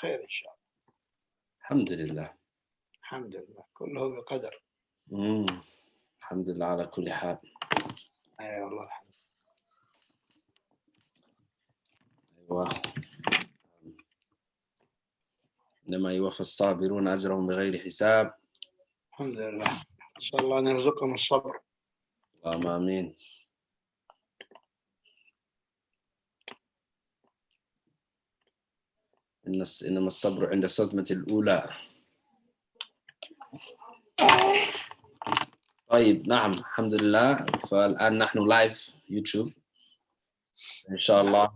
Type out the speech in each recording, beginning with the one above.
خير إن شاء الله. الحمد لله. الحمد لله كله بقدر. الحمد لله على كل حال. أي والله الحمد. أيوة. إنما يوفى الصابرون أجرهم بغير حساب. الحمد لله. إن شاء الله نرزقهم الصبر. اللهم آمين. إنما الصبر عند الصدمة الأولى. طيب نعم الحمد لله. فالآن نحن لايف يوتيوب إن شاء الله.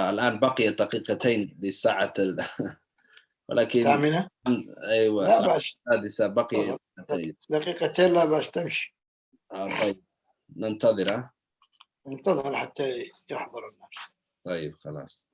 الآن بقي دقيقتين للساعة ولكن 8. أيوة لا بأس. السادسة بقي دقيقتين لا بأس تمشي. طيب ننتظر. ننتظر حتى يحضر الناس. طيب خلاص.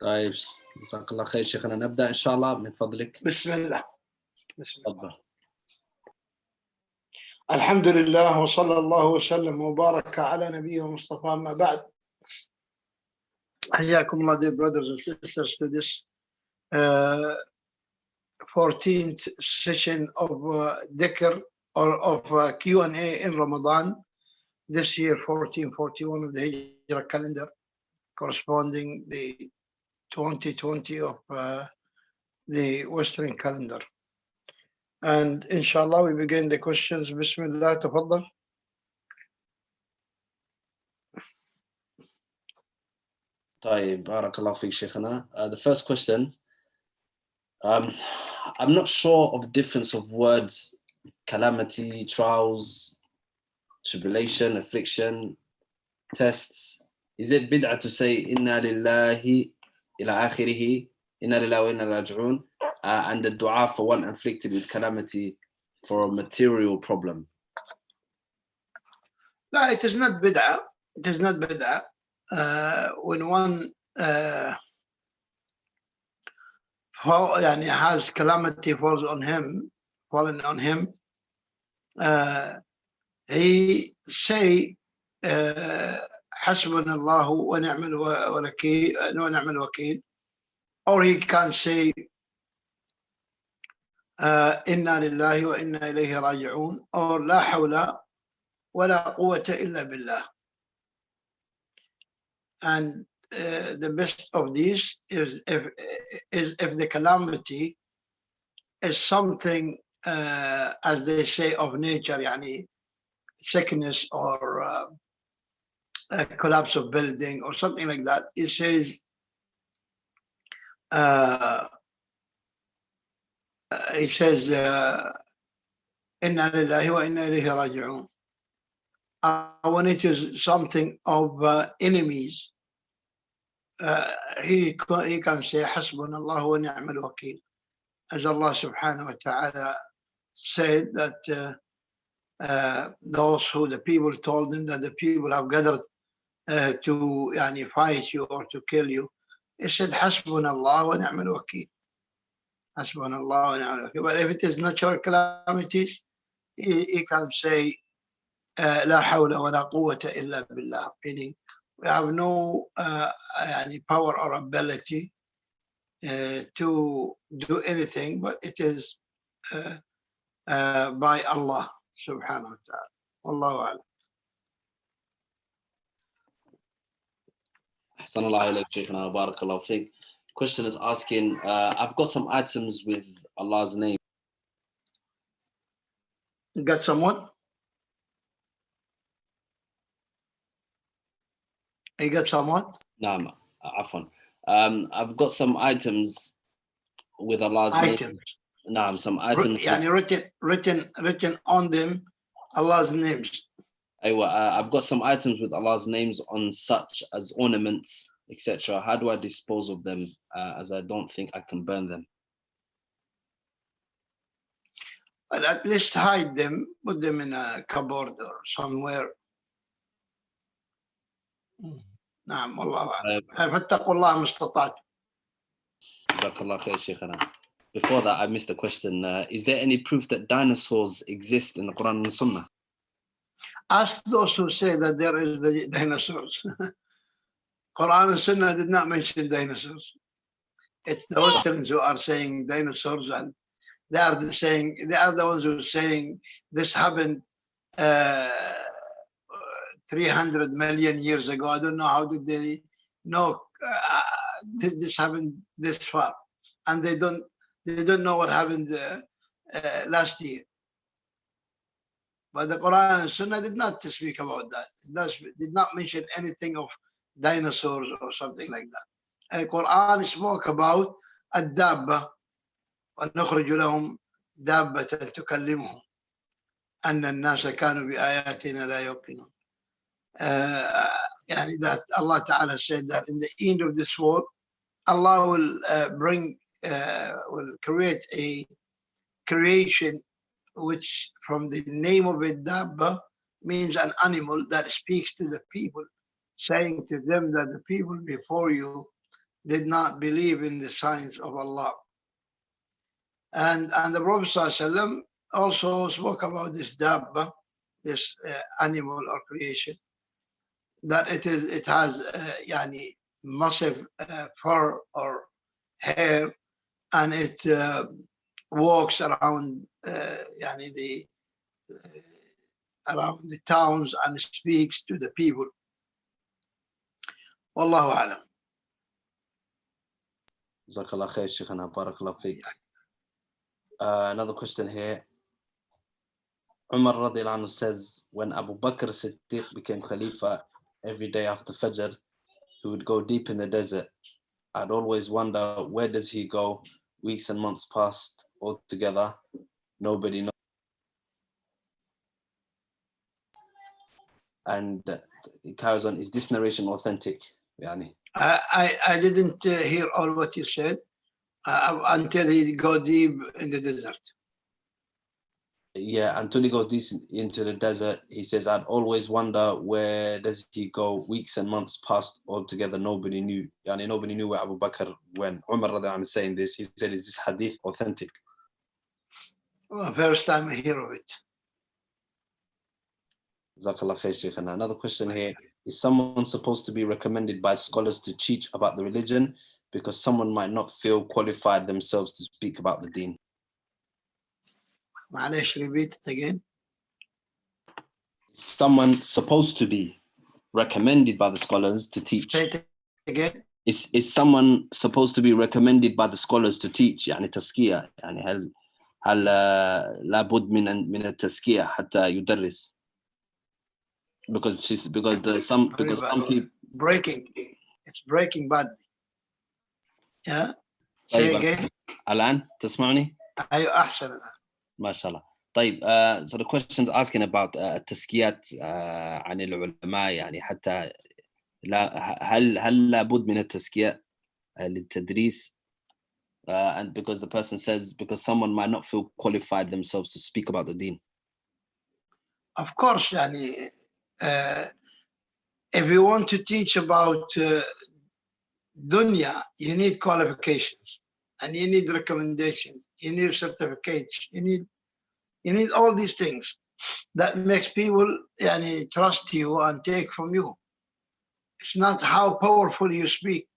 طيب جزاك الله خير شيخنا. نبدأ إن شاء الله من فضلك. بسم الله. بسم الله. تفضل. الحمد لله وصلى الله وسلم وبارك على نبيه المصطفى. ما بعد. حياكم الله dear brothers and sisters to this 14th session of dhikr or of Q&A in Ramadan. This year 1441 of the Hijrah calendar, corresponding the 2020 of the Western calendar. And inshallah we begin the questions. Bismillah, tafaddal. طيب بارك الله فيك شيخنا. The first question, I'm not sure of the difference of words calamity, trials, tribulation, affliction, tests. Is it bid'ah to say inna lillahi ila akhirih, inna lillahi wa inna raji'un, and the dua for one afflicted with calamity for a material problem? No, it is not bid'ah. It is not bid'ah. When one has calamity fallen on him, he say حسبنا الله ونعم الوكيل, or he can say إنا لله وإنا إليه راجعون, or لا حول ولا قوة إلا بالله. And the best of these is if the calamity is something as they say of nature, yani sickness or collapse of building or something like that, he says, uh, Inna lillahi wa inna ilayhi raji'un. When it is something of enemies, he can say Hasbunallah wa ni'mal wakeel. As Allah subhanahu wa ta'ala said that those who the people told him that the people have gathered to fight you or to kill you, he said Hasbunallah wa ni'mal wakeel. Hasbunallah wa ni'mal wakeel. But if it is natural calamities, he can say لا حول ولا قوة إلا بالله, meaning we have no power or ability to do anything, but it is by Allah subhanahu wa ta'ala. Wallahu a'lam. أحسن الله إليك شيخنا بارك الله فيك. Question is asking, I've got some items with Allah's name. You got some what? You got some what? نعم عفوا. I've got some items with Allah's name. نعم, some items. written on them Allah's names. I've got some items with Allah's names on, such as ornaments, etc. How do I dispose of them, as I don't think I can burn them? But at least hide them, put them in a cupboard or somewhere. نعم والله أعلم. فاتقوا الله ما استطعتم. جزاك الله خير شيخنا. Before that, I missed a question. Is there any proof that dinosaurs exist in the Quran and Sunnah? Ask those who say that there is the dinosaurs. Quran and Sunnah did not mention dinosaurs. It's the Westerns who are saying dinosaurs, and they are the ones who are saying this happened 300 million years ago. I don't know how did they know this happened this far, and they don't know what happened last year. But the Quran and Sunnah did not speak about that. It did not mention anything of dinosaurs or something like that. The Quran spoke about الدابة ونخرج لهم دابة تكلمهم أن الناس كانوا بآياتنا لا يوقنون. That Allah Ta'ala said that in the end of this world, Allah will will create a creation which from the name of it, Dabba, means an animal that speaks to the people, saying to them that the people before you did not believe in the signs of Allah. And the Prophet ﷺ also spoke about this Dabba, this animal or creation, that it has massive fur or hair, and it walks around around the towns and speaks to the people. Wallahu a'lam. Jazakallah khair, Shaykhana, barakallah feek. Another question here. Umar radiallahu anhu says, when Abu Bakr Siddiq became Khalifa, every day after Fajr, he would go deep in the desert. I'd always wonder, where does he go? Weeks and months passed altogether. Nobody knows. And it carries on, is this narration authentic? Yani? I didn't hear all what you said until he go deep in the desert. Yeah, until he goes deep into the desert, he says, I'd always wonder, where does he go? Weeks and months passed altogether. Nobody knew. Yani, nobody knew where Abu Bakr went. Umar radiallahu anhu is saying this. He said, is this hadith authentic? Well, first time I hear of it. Jazakallah khair, Shaykhana. Another question here. Is someone supposed to be recommended by scholars to teach about the religion because someone might not feel qualified themselves to speak about the deen? معلش, repeat it again. Someone supposed to be recommended by the scholars to teach. Say it again. Is someone supposed to be recommended by the scholars to teach? يعني تزكية. يعني هل لابد من التزكية حتى يدرس؟ because some Very bad. people Breaking. It's breaking badly. Yeah. Say طيب again. الآن تسمعني؟ أيوة أحسن الآن. ما شاء الله. طيب so the question is asking about التزكيات عن العلماء يعني حتى هل لابد من التزكية للتدريس and because the person says because someone might not feel qualified themselves to speak about the deen. Of course, يعني if you want to teach about dunya, you need qualifications and you need recommendations, you need certificates, you need all these things that makes people يعني, trust you and take from you. It's not how powerful you speak,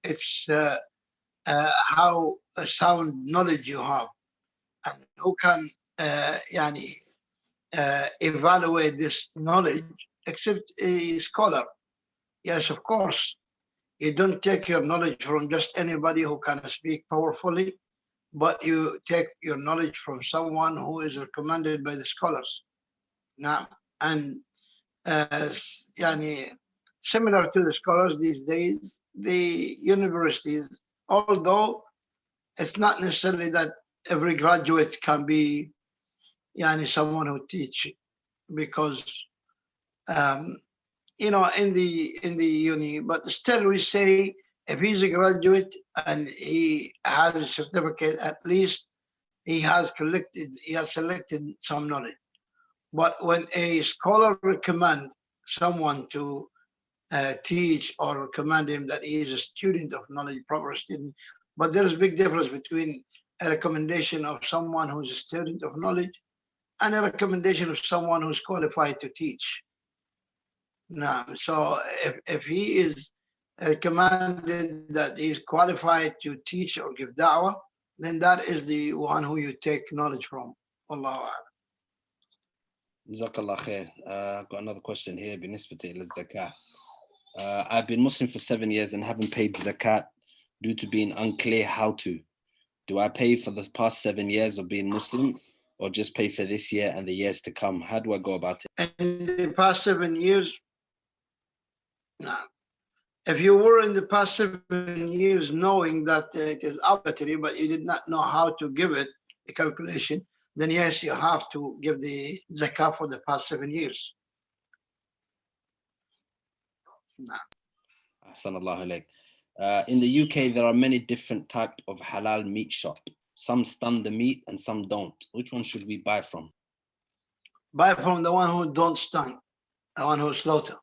it's how sound knowledge you have and who can يعني, evaluate this knowledge except a scholar. Yes, of course. You don't take your knowledge from just anybody who can speak powerfully, but you take your knowledge from someone who is recommended by the scholars. Now, and يعني, similar to the scholars these days, the universities, although it's not necessarily that every graduate can be يعني, someone who teach, because you know, in the uni, but still we say if he's a graduate and he has a certificate, at least he has selected some knowledge. But when a scholar recommend someone to teach or recommend him that he is a student of knowledge, proper student, but there's a big difference between a recommendation of someone who's a student of knowledge and a recommendation of someone who's qualified to teach. No, so if he is recommended that he's qualified to teach or give da'wah, then that is the one who you take knowledge from. Allahu A'lam. Jazakallah khair. I've got another question here. بالنسبة إلى الزكاة. I've been Muslim for 7 years and haven't paid zakat due to being unclear how to. Do I pay for the past 7 years of being Muslim or just pay for this year and the years to come? How do I go about it? In the past 7 years, no. If you were in the past 7 years knowing that it is obligatory, but you did not know how to give it, the calculation, then yes, you have to give the zakah for the past 7 years. No. Ahsanallahu alayk. In the UK, there are many different types of halal meat shop. Some stun the meat and some don't. Which one should we buy from? Buy from the one who don't stun, the one who slaughter.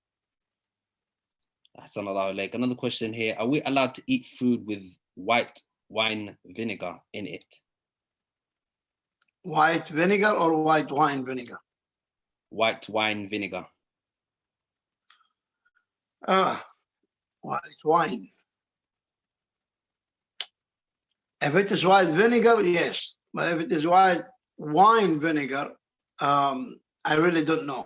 Ahsanallahu alayk. Another question here. Are we allowed to eat food with white wine vinegar in it? White vinegar or white wine vinegar? White wine vinegar. White wine. If it is white vinegar, yes. But if it is white wine vinegar, I really don't know.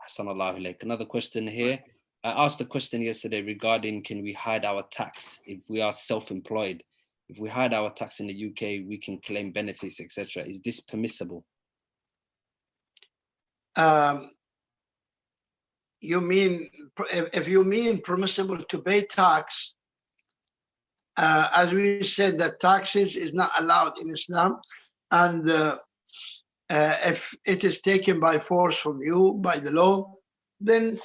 Ahsanallahu alayk. Another question here. I asked a question yesterday regarding can we hide our tax if we are self-employed? If we hide our tax in the UK, we can claim benefits, etc. Is this permissible? You mean, if you mean permissible to pay tax, as we said, that taxes is not allowed in Islam, and if it is taken by force from you, by the law, then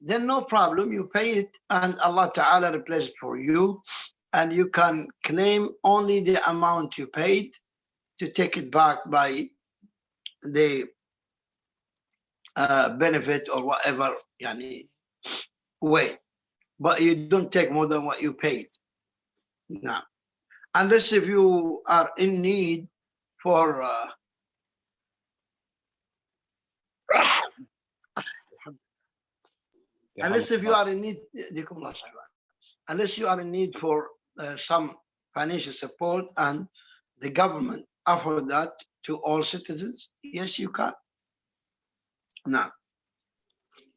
then no problem, you pay it and Allah Ta'ala replaces it for you, and you can claim only the amount you paid to take it back by the benefit or whatever yani, way, but you don't take more than what you paid. No, unless if you are in need for unless if you are in need, unless you are in need for some financial support and the government offer that to all citizens, yes, you can. No.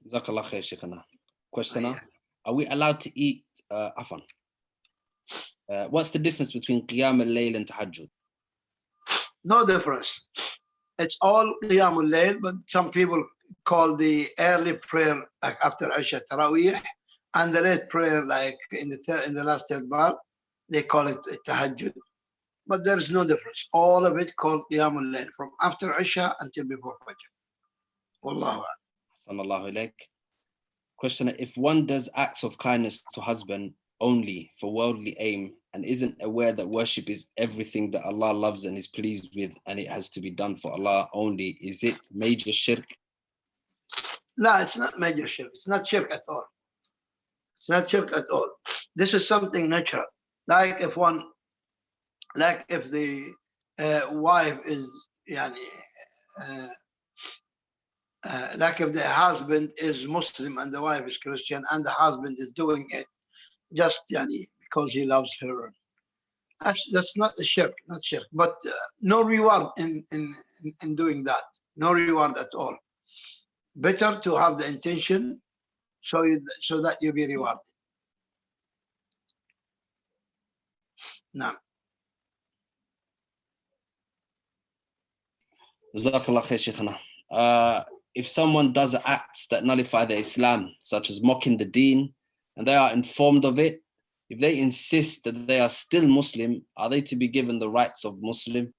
Jazakallah khair, Shaykhana. Questioner, are we allowed to eat afan? What's the difference between Qiyam al-Layl and Tahajjud? No difference. It's all Qiyam al-Layl, but some people call the early prayer like after Isha Taraweeh and the late prayer like in the last third bar, they call it Tahajjud. But there is no difference. All of it called Qiyam al-Layl from after Isha until before Fajr. Wallahu a'lam. Sallallahu alayk. Question: if one does acts of kindness to husband only for worldly aim and isn't aware that worship is everything that Allah loves and is pleased with and it has to be done for Allah only, is it major shirk? No, it's not major shirk. It's not shirk at all. It's not shirk at all. This is something natural. Like if the wife is like if the husband is Muslim and the wife is Christian and the husband is doing it just because he loves her. That's not a shirk, not shirk. But no reward in doing that. No reward at all. Better to have the intention so that you be rewarded. Now. Jazakallah khair, Shaykhana. If someone does acts that nullify their Islam, such as mocking the deen, and they are informed of it, if they insist that they are still Muslim, are they to be given the rights of Muslim?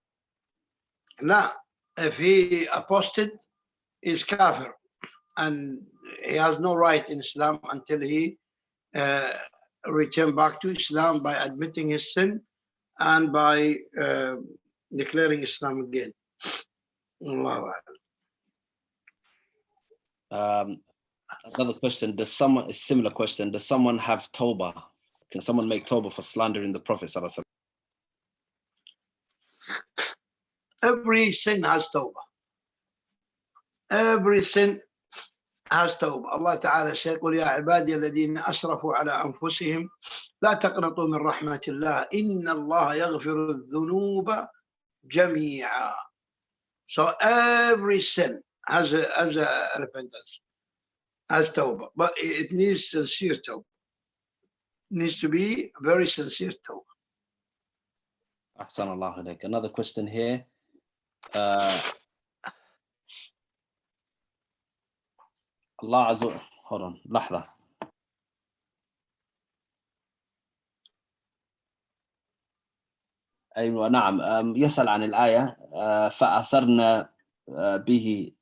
No, if he apostate, is kafir, and he has no right in Islam until he return back to Islam by admitting his sin and by declaring Islam again. Allah. Another question, a similar question, does someone have tawbah? Can someone make tawbah for slandering the Prophet ﷺ? Every sin has tawbah. Every sin has tawbah. Allah Ta'ala said, قُلْ يَا عِبَادِيَ الَّذِينَ أَسْرَفُوا عَلَىٰ أَنفُسِهِمْ لَا تَقْنَطُوا مِنْ رَحْمَةِ اللَّهِ إِنَّ اللَّهَ يَغْفِرُ الذُّنُوبَ جَمِيعًا. So every sin has a repentance, has tawbah, but it needs sincere tawbah. It needs to be very sincere tawbah. Ahsanallahu alayk. Another question here. Allah Azza, hold on, لحظة. أيوة نعم. يسأل عن الآية فأثرنا به.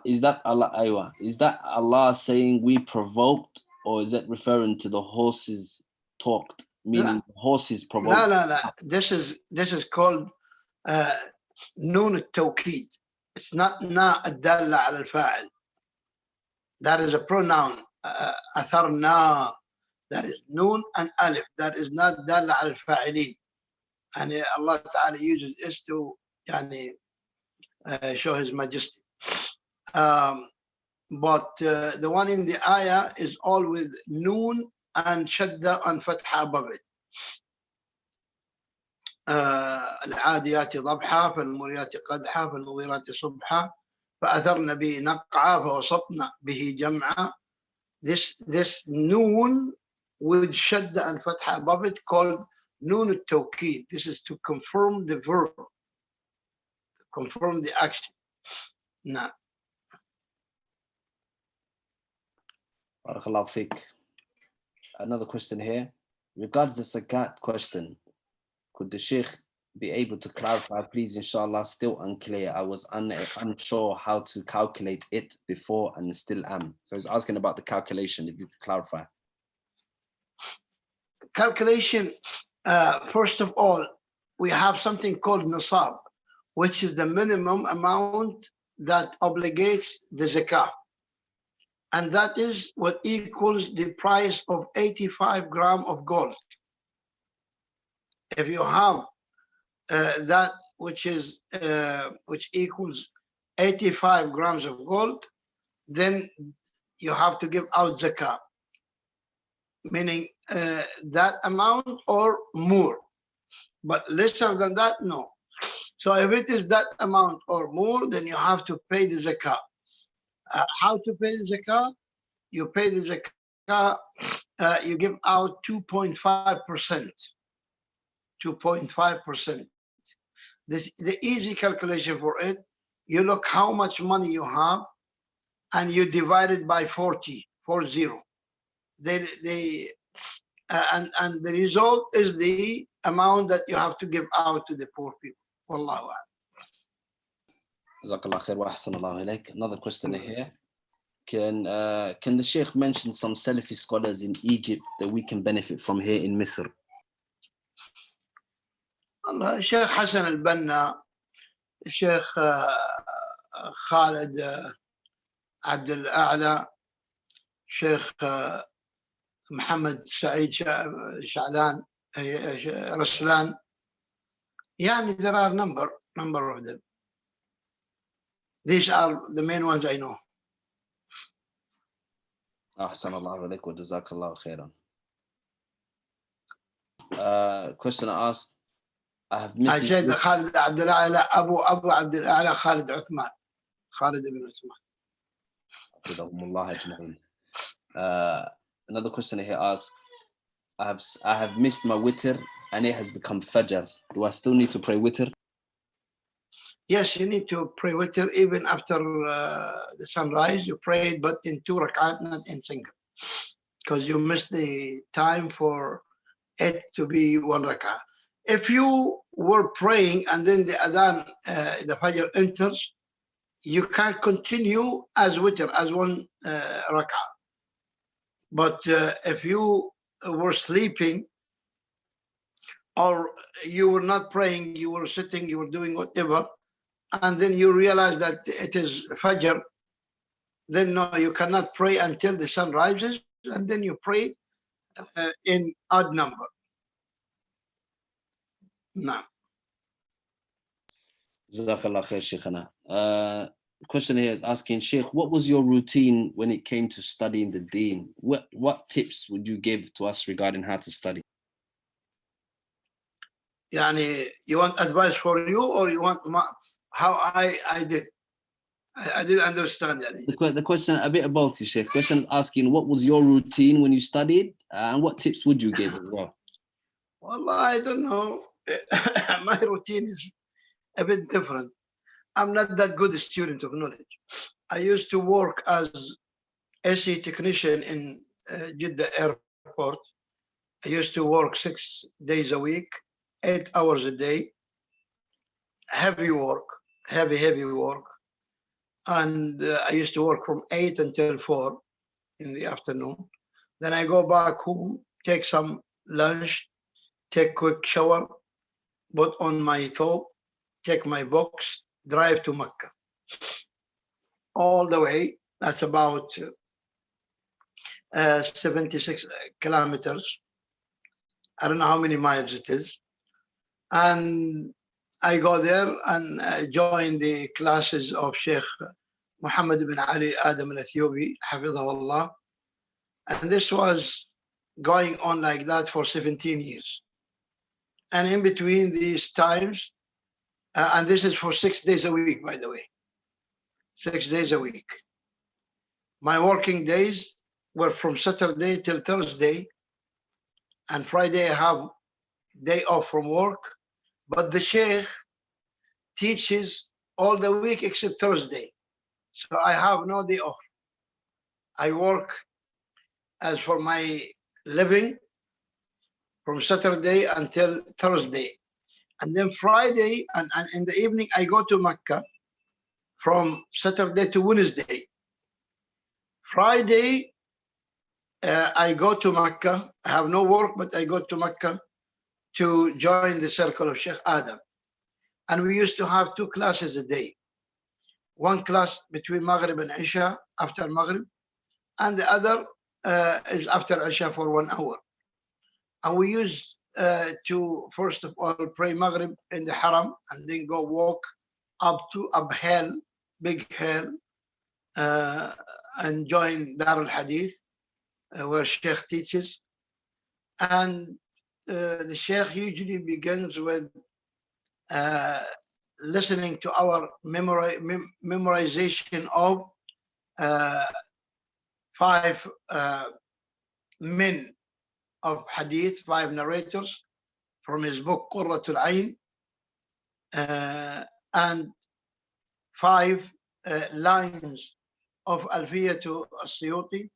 Is that Allah? أيوة. Is that Allah saying we provoked, or is that referring to the horses talked, meaning horses provoked? No. This is called نون التوكيد. It's not نا الدالة على الفاعل. That is a pronoun. أثرنا. That is noon and alif. That is not دالة على الفاعلين. And Allah Ta'ala uses this to show His majesty. But the one in the ayah is all with noon and shadda and fatha above it. العاديات ضبحا فالموريات قدحا فالمغيرات صبحا فأثرن به نقعا فوسطن به جمعا. This noon with shadda and fatha above it called noon al-tawqid. This is to confirm the verb, confirm the action. Now. Barakallahu fiqh. Another question here. Regards the zakat question, could the Shaykh be able to clarify, please, inshallah? Still unclear. I was unsure how to calculate it before and still am. So he's asking about the calculation, if you could clarify. Calculation, first of all, we have something called nisab, which is the minimum amount that obligates the zakah. And that is what equals the price of 85 grams of gold. If you have that which equals 85 grams of gold, then you have to give out zakah, meaning that amount or more. But lesser than that, no. So if it is that amount or more, then you have to pay the zakah. How to pay the zakah? You pay the zakah, you give out 2.5%. 2.5%. The easy calculation for it, you look how much money you have and you divide it by 40. And the result is the amount that you have to give out to the poor people. Wallahu a'lam. Jazakallah khair wa ahsanallahu ilayk. Another question here. Can the Shaykh mention some Salafi scholars in Egypt that we can benefit from here in Misr? Allah, Shaykh Hassan al-Banna, Shaykh Khalid Abdul A'la, Shaykh Mohamed Saeed Sha'lan, Raslan. Yani there are number of them. These are the main ones I know. Ahsanallahu alayk wa jazakallahu khairan. Question asked, I said Khalid Abdul A'la, Abu Abdul A'la, Khalid Uthman. Khalid ibn Uthman. Another question here asks, I have missed my witr and it has become fajr. Do I still need to pray witr? Yes, you need to pray witr even after the sunrise. You pray it, but in 2 rak'at, not in single, because you missed the time for it to be 1 rak'ah. If you were praying and then the adhan, the fajr enters, you can continue as witr, as 1 rak'ah. But if you were sleeping or you were not praying, you were sitting, you were doing whatever, and then you realize that it is Fajr, then no, you cannot pray until the sun rises, and then you pray in odd number. No. Jazakallah khair, Shaykhana. Question here is asking, Shaykh, what was your routine when it came to studying the deen? What tips would you give to us regarding how to study? Yani, you want advice for you, or you want how I did? I didn't understand. Yani. The question, a bit of both, Shaykh. Question asking, what was your routine when you studied, and what tips would you give as well? Well, I don't know. My routine is a bit different. I'm not that good a student of knowledge. I used to work as AC technician in Jeddah airport. I used to work 6 days a week, 8 hours a day. Heavy work, heavy work. And I used to work from 8 until 4 in the afternoon. Then I go back home, take some lunch, take quick shower, put on my thobe, take my books, drive to Mecca. All the way, that's about 76 kilometers. I don't know how many miles it is. And I go there and join the classes of Shaykh Mohamed bin Ali Adam al-Ethiopi, Hafidhahullah. And this was going on like that for 17 years. And in between these times, and this is for 6 days a week, by the way, 6 days a week. My working days were from Saturday till Thursday, and Friday I have day off from work, but the Shaykh teaches all the week except Thursday. So I have no day off. I work as for my living from Saturday until Thursday. And then Friday and in the evening, I go to Mecca from Saturday to Wednesday. Friday, I go to Mecca. I have no work, but I go to Mecca to join the circle of Shaykh Adam. And we used to have 2 classes a day. 1 class between Maghrib and Isha, after Maghrib, and the other is after Isha for 1 hour. And we used to, first of all, pray Maghrib in the Haram, and then go walk up hill, big hill, and join Dar al-Hadith, where Shaykh teaches. And the Shaykh usually begins with listening to our memorization of 5 men of hadith, 5 narrators from his book Qurratul Ayn, and 5 lines of Alfiyatu al-Suyuti.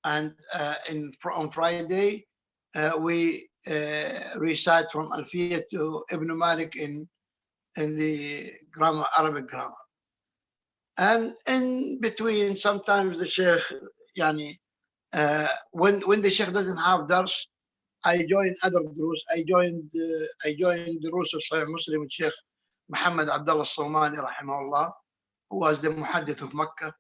And on Friday, we recite from Alfiyatu Ibn Malik in the grammar, Arabic grammar. And in between, sometimes the Shaykh, yani, when the Shaykh doesn't have dars, I join other durus. I joined the durus of Sahih Muslim with Shaykh Mohamed Abdullah Somali, rahimahullah, who was the muhaddith of Mecca.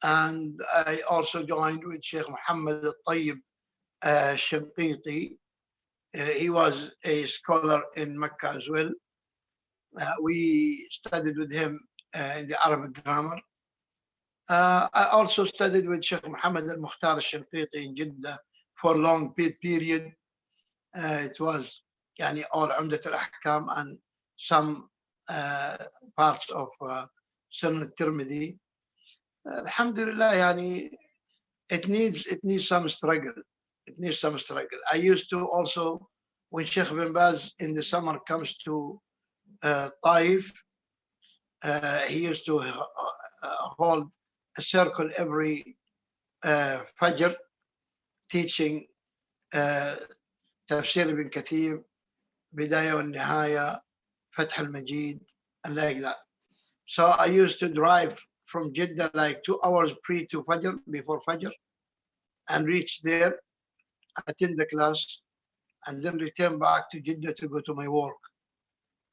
And I also joined with Shaykh Mohammed al-Tayyib Shinqiti. He was a scholar in Mecca as well. We studied with him in the Arabic grammar. I also studied with Shaykh Mohammed al-Mukhtar al-Shinqiti in Jeddah for a long period. It was yani, all Umdat al-Ahkam and some parts of Sunan al-Tirmidhi. Alhamdulillah, yani, it needs some struggle. It needs some struggle. I used to also, when Sheikh bin Baz in the summer comes to Taif, he used to hold a circle every Fajr, teaching Tafsir ibn Kathir, Bidayah wa Nihaya, Fath al-Majid, and like that. So I used to drive from Jeddah like 2 hours to Fajr, before Fajr, and reach there, attend the class, and then return back to Jeddah to go to my work.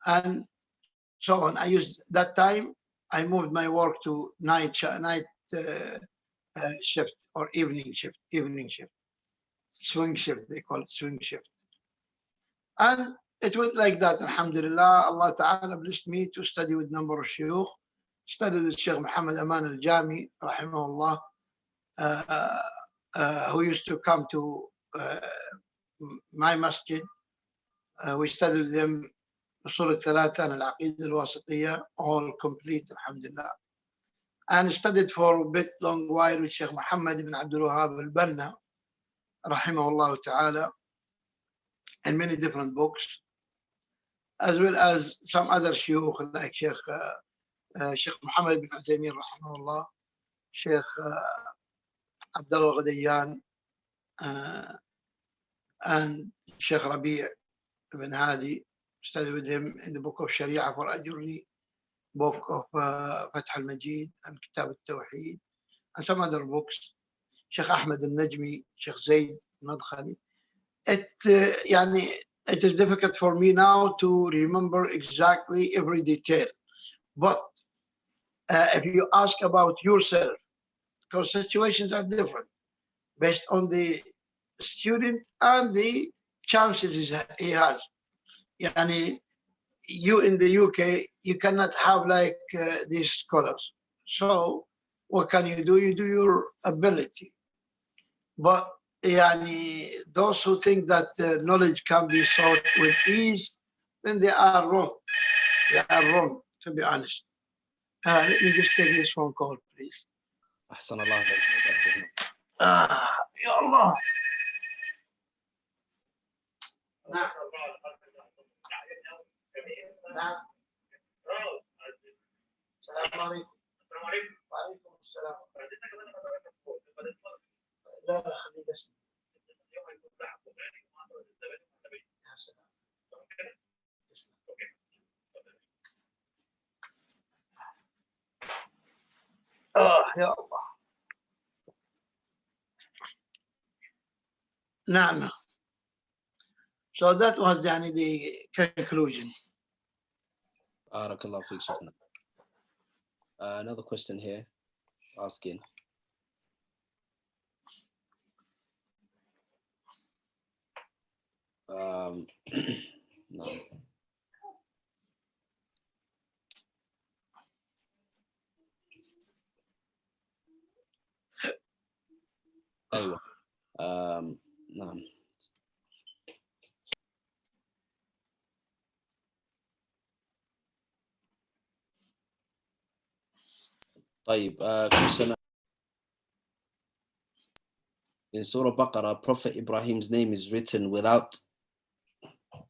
And so on. I used that time, I moved my work to night shift or evening shift, swing shift, they call it swing shift. And it went like that, alhamdulillah. Allah Ta'ala blessed me to study with a number of shuyukh. Studied with Shaykh Muhammad Aman al-Jami, rahimahullah, who used to come to my masjid. We studied with them Usul al-Thalatha and al-Aqidah al-Wasitiyya, all complete, alhamdulillah. And studied for a bit long while with Shaykh Muhammad ibn Abdul Wahhab al-Banna, rahimahullah ta'ala, in many different books, as well as some other shuyukh like Shaykh Muhammad ibn Uthaymeen, rahimahullah, Shaykh Abdullah Ghadayyan, and Shaykh Rabi' ibn Hadi. Studied with him in the book of Sharia for Ajuri, book of Fath al-Majid and Kitab al-Tawheed, and some other books. Shaykh Ahmed al-Najmi, Shaykh Zayd al-Nadkhali. It is difficult for me now to remember exactly every detail. But if you ask about yourself, because situations are different based on the student and the chances he has. Yani, you in the UK, you cannot have like these scholars. So what can you do? You do your ability. But yani, those who think that knowledge can be sought with ease, then they are wrong. They are wrong, to be honest. Let me just take this phone call, please. أحسن الله عليك. يا الله. نعم. نعم. السلام عليكم. السلام عليكم. وعليكم السلام. لا خليه بس. يا سلام. يا الله. نعم. So that was the conclusion. Barakallahu feek, Shaykhna. Another question here, asking. No. أيوة. نعم. طيب كل سنة In Surah Baqarah, Prophet Ibrahim's name is written without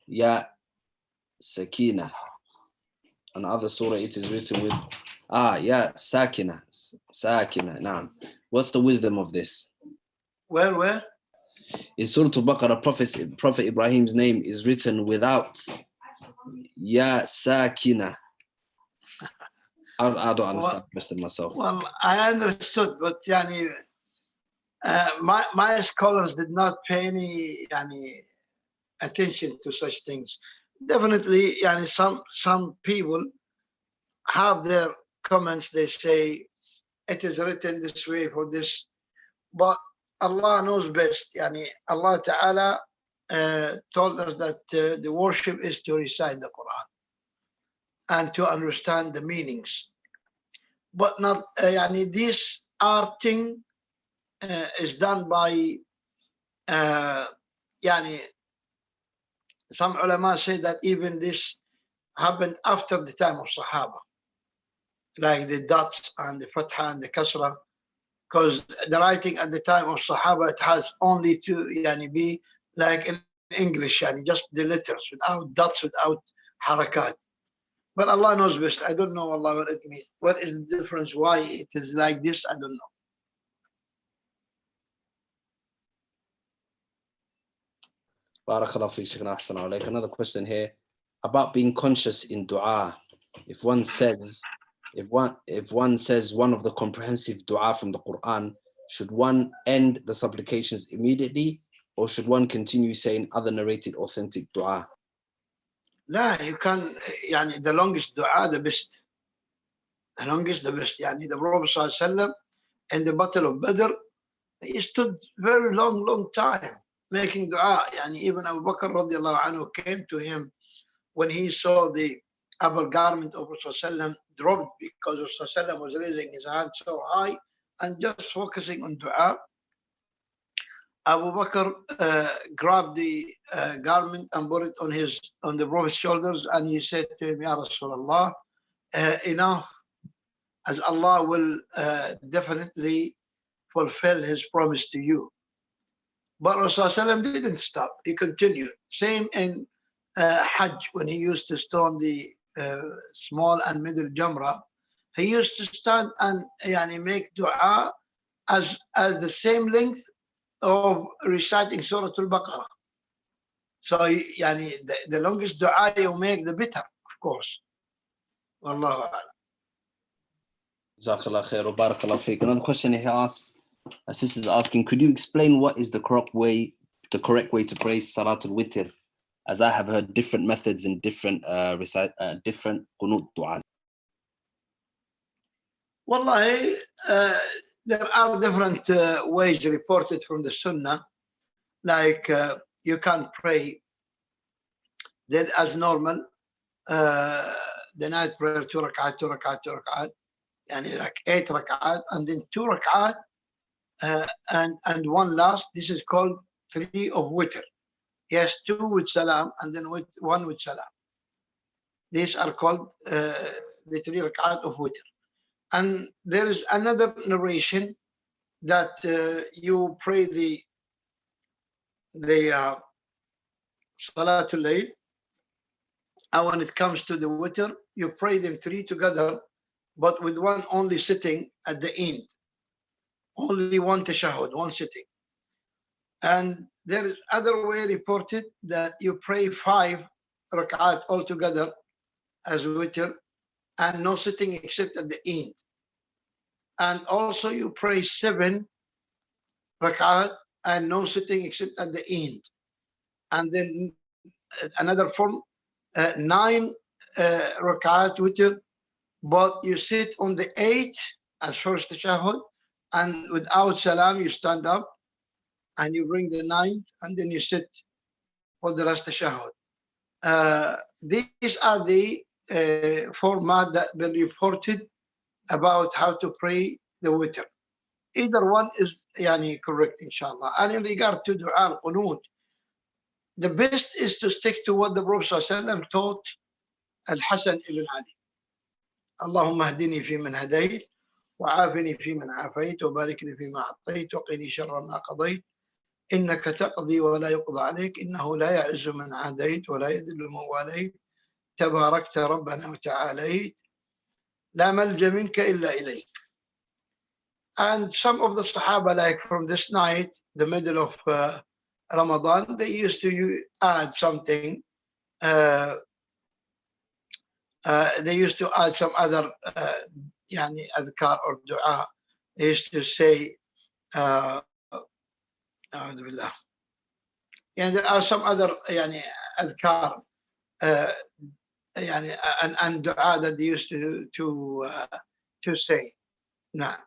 Ya Sakina. Another surah it is written with Ya Sakina. Sakina. Naam. What's the wisdom of this? Where? In Surah Baqarah, Prophet Ibrahim's name is written without Ya Sakina. I don't understand the question myself. Well, I understood, but yani, my scholars did not pay any attention to such things. Definitely, some people have their comments. They say it is written this way for this, but Allah knows best. Allah Ta'ala told us that the worship is to recite the Quran and to understand the meanings, but not this art thing is done by some ulama say that even this happened after the time of Sahaba, like the dots and the fatha and the kasra, because the writing at the time of Sahaba, it has only to be like in English, just the letters without dots, without harakat. But Allah knows best. I don't know Allah what it means. What is the difference? Why it is like this? I don't know. Barakallahu feek, Shaykh, ahsan alayk. Another question here about being conscious in dua. If one says one of the comprehensive dua from the Quran, should one end the supplications immediately, or should one continue saying other narrated authentic dua? La, you can, the longest dua, the best. The longest, the best. The Prophet ﷺ in the Battle of Badr, he stood very long time making dua. Even Abu Bakr radiallahu anhu came to him when he saw the upper garment of Rasulullah dropped because Rasulullah was raising his hand so high and just focusing on dua. Abu Bakr grabbed the garment and put it on the Prophet's shoulders, and he said to him, Ya Rasulullah, enough, as Allah will definitely fulfill his promise to you. But Rasulullah didn't stop. He continued. Same in Hajj, when he used to stone the small and middle jamra, he used to stand and make dua as the same length of reciting Surah Al-Baqarah. So the longest dua you make, the better, of course. Wallahu a'lam. Jazakallah khair wa barakallahu feek. Another question he asks, a sister is asking, could you explain what is the correct way to pray Salatul Witr, as I have heard different methods and different different qunut du'as? Wallahi, there are different ways reported from the Sunnah. Like you can pray that as normal, the night prayer, 2 rak'at, 2 rak'at, 2 rak'at, like 8 rak'at, and then 2 rak'at, and one last. This is called 3 of witr. Yes, 2 with salam, and then 1 with salam. These are called the 3 rak'at of witr. And there is another narration that you pray the Salatul Layl, and when it comes to the witr, you pray them 3 together, but with one only sitting at the end. Only one tashahud, one sitting. And there is other way reported that you pray 5 rak'at altogether as witr, and no sitting except at the end. And also you pray 7 rak'at and no sitting except at the end. And then another form, 9 rak'at witr, but you sit on the 8 as first tashahud, and without salam you stand up and you bring the 9th, and then you sit for the last tashahud. These are the format that been reported about how to pray the witr. Either one is correct, inshallah. And in regard to dua al-qunut, the best is to stick to what the Prophet ﷺ taught Al-Hasan ibn Ali. Allahumma hdini fi man hadayt, wa afini fi man afayt, wa barik li fi ma a'tayt, wa qini sharra ma qadayt, إنك تقضي ولا يقضى عليك إنه لا يعز من عاديت ولا يذل من واليت تباركت ربنا وتعاليت لا ملجأ منك إلا إليك. And some of the Sahaba, like from this night, the middle of Ramadan, they used to add something. They used to add some other يعني أذكار or dua. They used to say أعوذ بالله. يعني there are some other يعني أذكار يعني and dua that they used to say. نعم.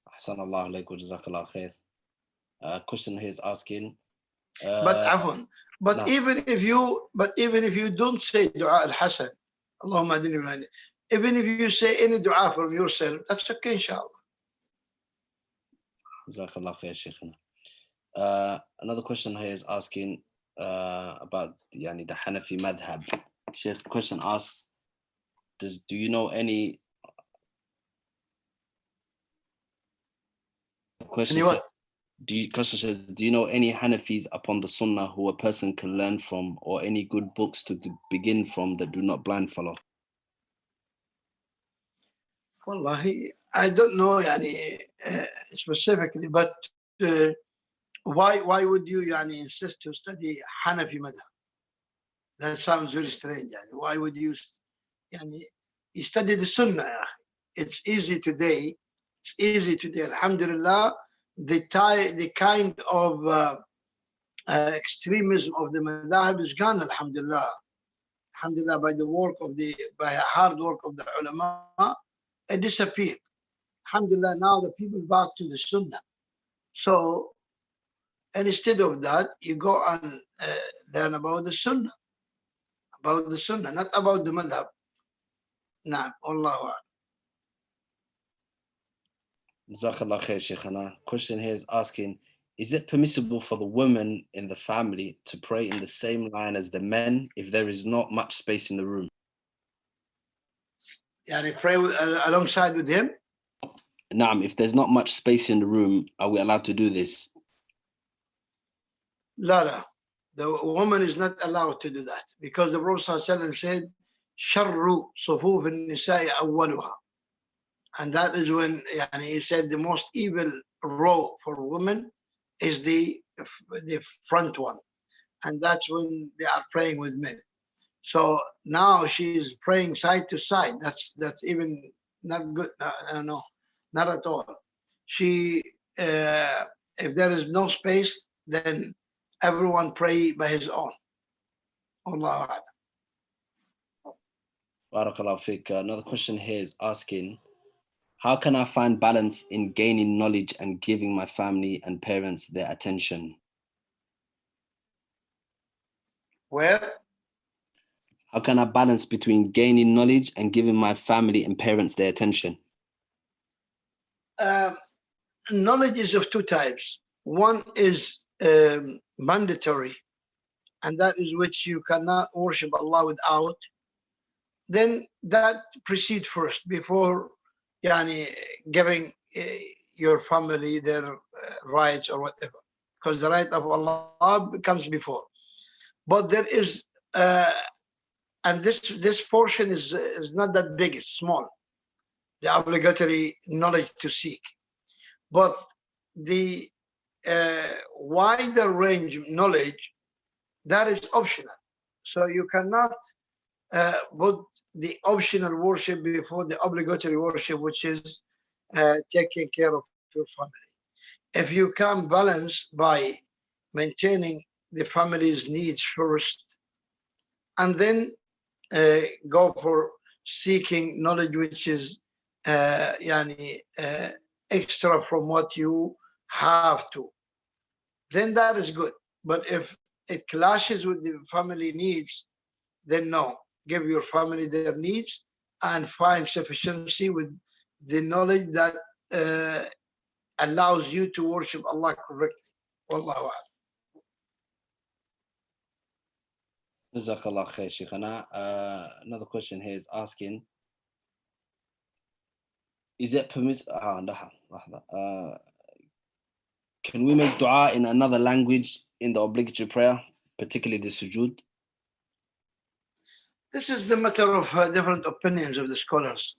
أحسن الله عليك وجزاك الله خير. Question here is asking. But عفوا. But no. even if you don't say dua al-hasan, Allahumma adini min, even if you say any dua from yourself, that's okay, inshallah. جزاك الله خير شيخنا. Another question here is asking about يعني the Hanafi madhab. Sheikh, question asks, do you know any question says, question says, do you know any Hanafis upon the Sunnah who a person can learn from, or any good books to begin from that do not blind follow? Wallahi, I don't know يعني specifically, but why would you يعني insist to study Hanafi madhab? That sounds very strange. يعني. Why would you يعني you study the Sunnah? It's easy today. It's easy today. Alhamdulillah, the kind of extremism of the madhab is gone. Alhamdulillah. Alhamdulillah, by hard work of the ulama, it disappeared. Alhamdulillah, now the people back to the Sunnah. So, and instead of that, you go and learn about the Sunnah, not about the madhab. Naam, Allahu Akbar. Jazakallah khair, Shaykhana. Question here is asking, is it permissible for the women in the family to pray in the same line as the men if there is not much space in the room? Yani pray alongside with him? Naam, if there's not much space in the room, are we allowed to do this? La. The woman is not allowed to do that because the Prophet ﷺ said, "Sharru sufuf al-nisa'i awwaluha," and that is when he said the most evil row for women is the front one, and that's when they are praying with men. So now she is praying side to side. That's even not good. No, not at all. She, if there is no space, then everyone pray by his own. Allahu Akbar. Barakallahu fiqh. Another question here is asking, how can I find balance in gaining knowledge and giving my family and parents their attention? Where? How can I balance between gaining knowledge and giving my family and parents their attention? Knowledge is of two types. One is mandatory, and that is which you cannot worship Allah without. Then that proceed first before giving your family their rights or whatever, because the right of Allah comes before. But there is, and this portion is not that big, it's small, the obligatory knowledge to seek. But the wider range of knowledge, that is optional. So you cannot put the optional worship before the obligatory worship, which is taking care of your family. If you can balance by maintaining the family's needs first, and then go for seeking knowledge which is extra from what you have to, then that is good. But if it clashes with the family needs, then no. Give your family their needs and find sufficiency with the knowledge that allows you to worship Allah correctly. Wallahu a'lam. Jazakallah khair, Shaykhana. Another question here is asking, is it permissible? Can we make dua in another language in the obligatory prayer, particularly the sujood? This is the matter of different opinions of the scholars.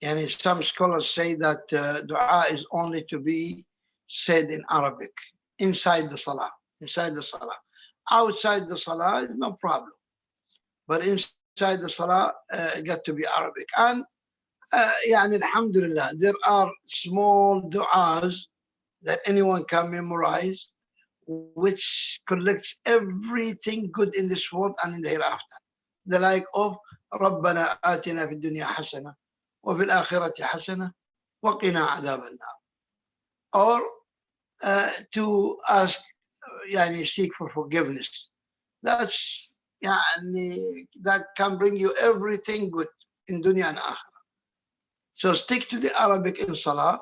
And some scholars say that dua is only to be said in Arabic, inside the salah, inside the salah. Outside the salah is no problem. But inside the salah, it got to be Arabic. And يعني alhamdulillah, there are small du'as that anyone can memorize, which collects everything good in this world and in the hereafter. The like of ربنا آتنا في الدنيا حسنة وفي الآخرة حسنة وقنا عذاب النار. Or to ask, يعني seek for forgiveness. That's يعني that can bring you everything good in dunya and akhirah. So stick to the Arabic in salah,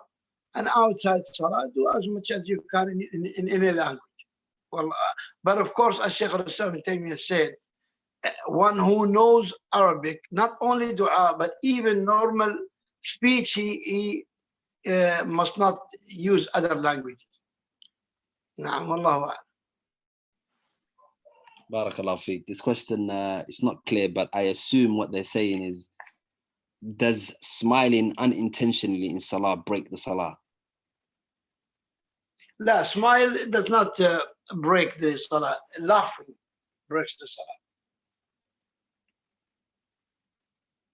and outside salah do as much as you can in any language. Well, but of course, as Shaykh al-Islam Taymiyyah said, one who knows Arabic, not only dua, but even normal speech, he must not use other languages. Na'am, wallahu a'lam. Barakallah feek. This question is not clear, but I assume what they're saying is, does smiling unintentionally in salah break the salah? La, smile does not break the salah. Laughing breaks the salah.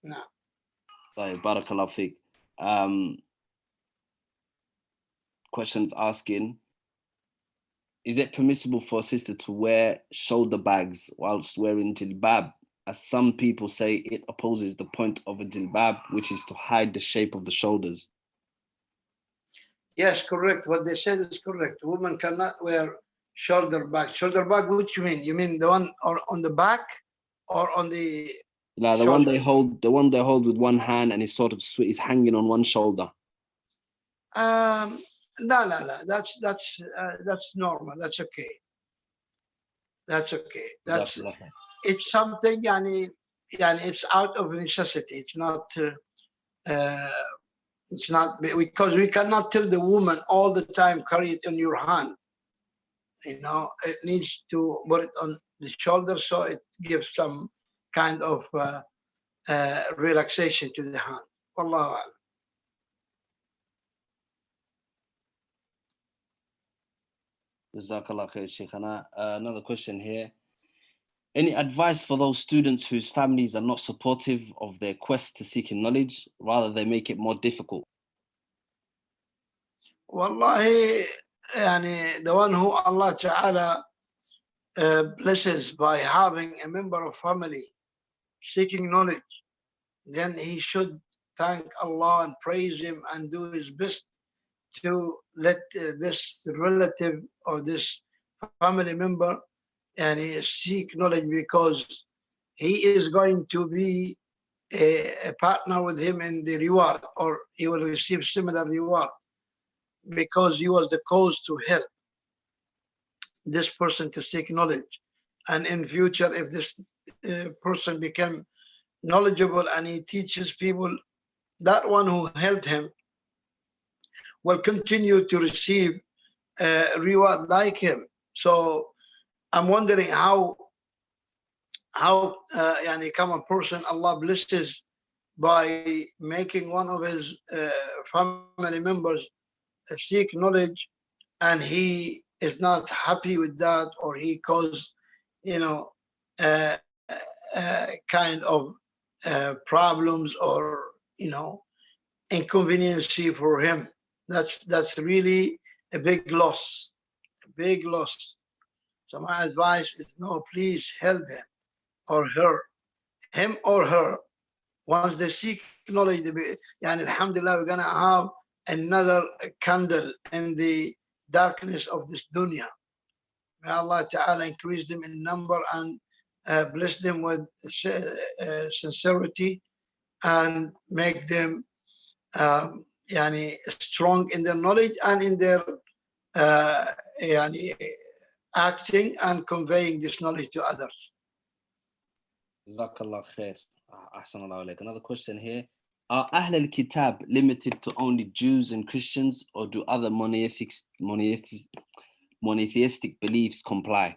No. Sorry, barakallah feek. Questions asking, is it permissible for a sister to wear shoulder bags whilst wearing jilbab? As some people say, it opposes the point of a jilbab, which is to hide the shape of the shoulders. Yes, correct. What they said is correct. Women cannot wear shoulder bag. Shoulder bag, which you mean? You mean the one or on the back or on the? No, the one they hold. The one they hold with one hand and it's sort of is hanging on one shoulder. No. That's normal. That's okay. That's okay. It's something. Yani, it's out of necessity. It's not. It's not because we cannot tell the woman all the time carry it on your hand. You know, it needs to put it on the shoulder so it gives some kind of relaxation to the hand. Wallahu a'lam. Jazakallah khair, Shaykhana. Another question here. Any advice for those students whose families are not supportive of their quest to seeking knowledge, rather they make it more difficult? Wallahi, yani, the one who Allah Ta'ala blesses by having a member of family seeking knowledge, then he should thank Allah and praise him and do his best to let this relative or this family member and seek knowledge, because he is going to be a partner with him in the reward, or he will receive similar reward because he was the cause to help this person to seek knowledge. And in future, if this person become knowledgeable and he teaches people, that one who helped him will continue to receive reward like him. So I'm wondering how yani common person Allah blesses by making one of his family members seek knowledge, and he is not happy with that, or he caused, kind of problems or inconvenience for him. That's really a big loss, So my advice is, no, please help him or her. Once they seek knowledge, alhamdulillah, we're gonna have another candle in the darkness of this dunya. May Allah Ta'ala increase them in number and bless them with sincerity and make them strong in their knowledge and in their acting and conveying this knowledge to others. Jazakallah khair. Ahsanallahu alayk. Another question here. Are Ahl al-Kitab limited to only Jews and Christians, or do other monotheistic beliefs comply?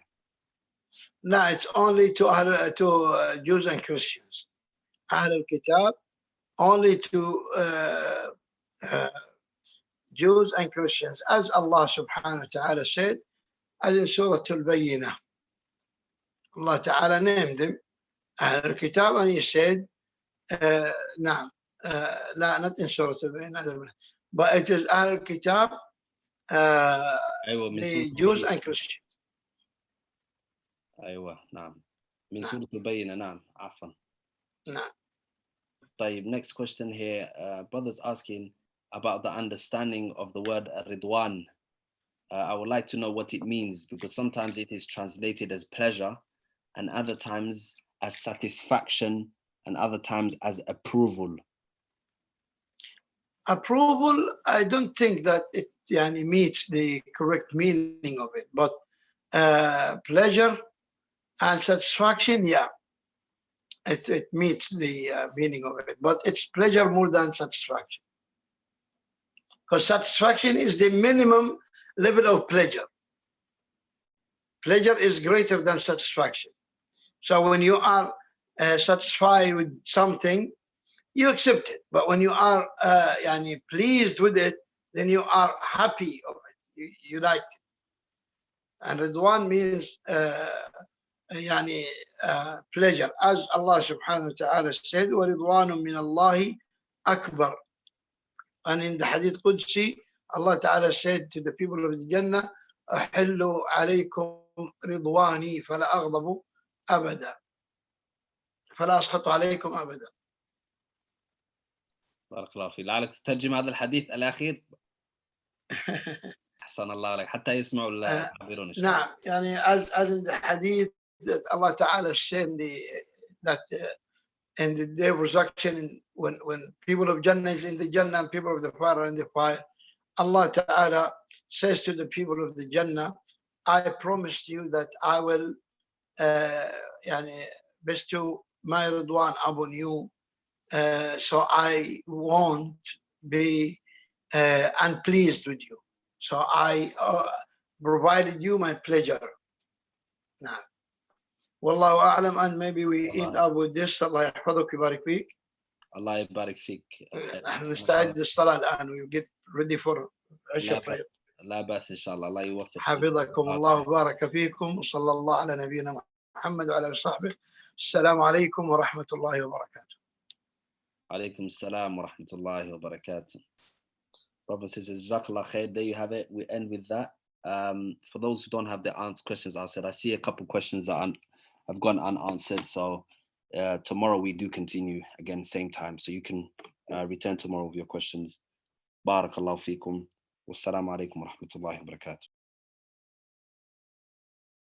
No, it's only to Jews and Christians. Ahl al-Kitab, only to Jews and Christians, as Allah subhanahu wa ta'ala said, as in Surah Al-Bayyinah. Allah ta'ala named them Ahl al-Kitab, and He said, نعم, not in Surah Al-Bayyinah, but it is Ahl al-Kitab, the Jews and Christians. أيوة نعم من سورة البينة نعم عفوا. نعم. طيب, next question here. Brother's asking about the understanding of the word Ridwan. I would like to know what it means, because sometimes it is translated as pleasure, and other times as satisfaction, and other times as approval. Approval, I don't think that it meets the correct meaning of it, but pleasure and satisfaction, yeah, it meets the meaning of it, but it's pleasure more than satisfaction, because satisfaction is the minimum level of pleasure. Pleasure is greater than satisfaction. So when you are satisfied with something, you accept it. But when you are pleased with it, then you are happy of it. You like it. And Ridwan means pleasure, as Allah subhanahu wa ta'ala said, وَرِضْوَانٌ مِّنَ اللَّهِ أَكْبَرُ. And in the Hadith Qudsi, Allah ta'ala said to the people of the Jannah, أَحِلُّ عَلَيْكُمْ رِضْوَانِي فَلَا أَغْضَبُ أَبَدًا فَلَا أَسْخَطُ عَلَيْكُمْ أَبَدًا. بارك الله فيك. لعلك تترجم هذا الحديث الأخير. أحسن الله عليك حتى يسمعوا التعبيرون إن شاء الله. نعم, as in the Hadith that Allah Ta'ala said that in the day of resurrection, when people of Jannah is in the Jannah and people of the fire are in the fire, Allah Ta'ala says to the people of the Jannah, I promised you that I will bestow my Ridwan upon you, so I won't be unpleased with you. So I provided you my pleasure. Now, Wallahu a'lam, and maybe we end up with this. Allah yahfadhuk wa barik feek. Allah يبارك فيك. نستعد للصلاة الآن. We get ready for Isha prayer. لا بأس إن شاء الله. الله يوفق. حفظكم الله وبارك فيكم. وصلى الله على نبينا محمد وعلى آله وصحبه. السلام عليكم ورحمة الله وبركاته. عليكم السلام ورحمة الله وبركاته. Brothers and sisters, Jazakallah khair. There you have it. We end with that. For those who don't have their questions answered, I see a couple questions that have gone unanswered. So tomorrow we do continue again, same time. So you can return tomorrow with your questions. Barakallahu feekum. Wassalamu alaikum wa rahmatullahi wa barakatuh.